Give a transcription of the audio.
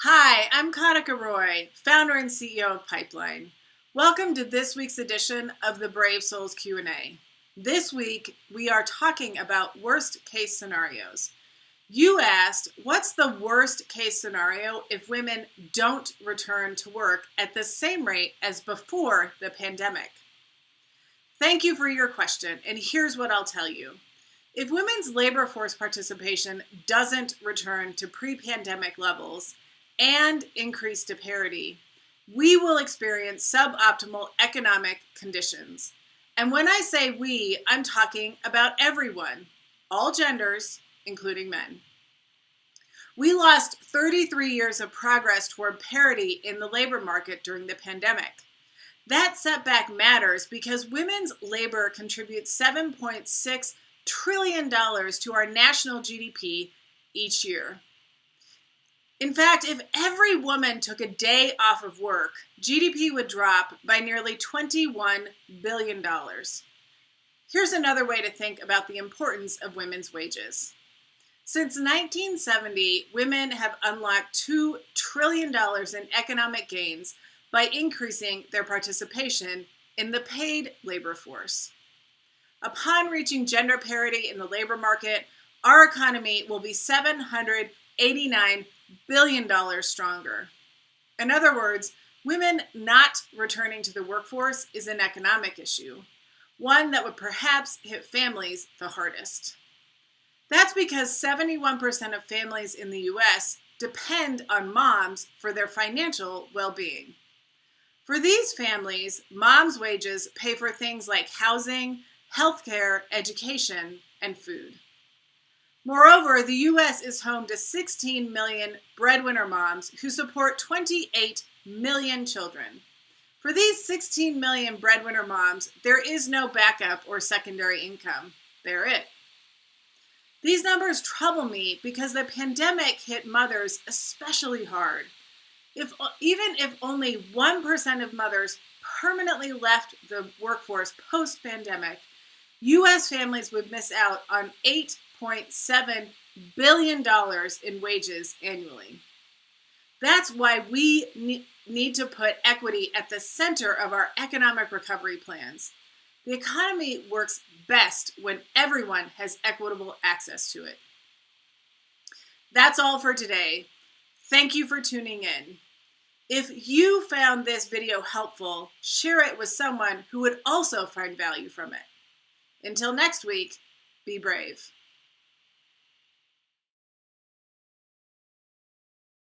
Hi, I'm Kanika Roy, founder and CEO of Pipeline. Welcome to this week's edition of the Brave Souls Q&A. This week, we are talking about worst case scenarios. You asked, what's the worst case scenario if women don't return to work at the same rate as before the pandemic? Thank you for your question, and here's what I'll tell you. If women's labor force participation doesn't return to pre-pandemic levels and increase to parity, we will experience suboptimal economic conditions. And when I say we, I'm talking about everyone, all genders, including men. We lost 33 years of progress toward parity in the labor market during the pandemic. That setback matters because women's labor contributes $7.6 trillion to our national GDP each year. In fact, if every woman took a day off of work, GDP would drop by nearly $21 billion. Here's another way to think about the importance of women's wages. Since 1970, women have unlocked $2 trillion in economic gains by increasing their participation in the paid labor force. Upon reaching gender parity in the labor market, our economy will be $789 billion stronger. In other words, women not returning to the workforce is an economic issue, one that would perhaps hit families the hardest. That's because 71% of families in the U.S. depend on moms for their financial well-being. For these families, moms' wages pay for things like housing, healthcare, education, and food. Moreover, the U.S. is home to 16 million breadwinner moms who support 28 million children. For these 16 million breadwinner moms, there is no backup or secondary income. They're it. These numbers trouble me because the pandemic hit mothers especially hard. Even if only 1% of mothers permanently left the workforce post-pandemic, U.S. families would miss out on $8.7 billion in wages annually. That's why we need to put equity at the center of our economic recovery plans. The economy works best when everyone has equitable access to it. That's all for today. Thank you for tuning in. If you found this video helpful, share it with someone who would also find value from it. Until next week, be brave.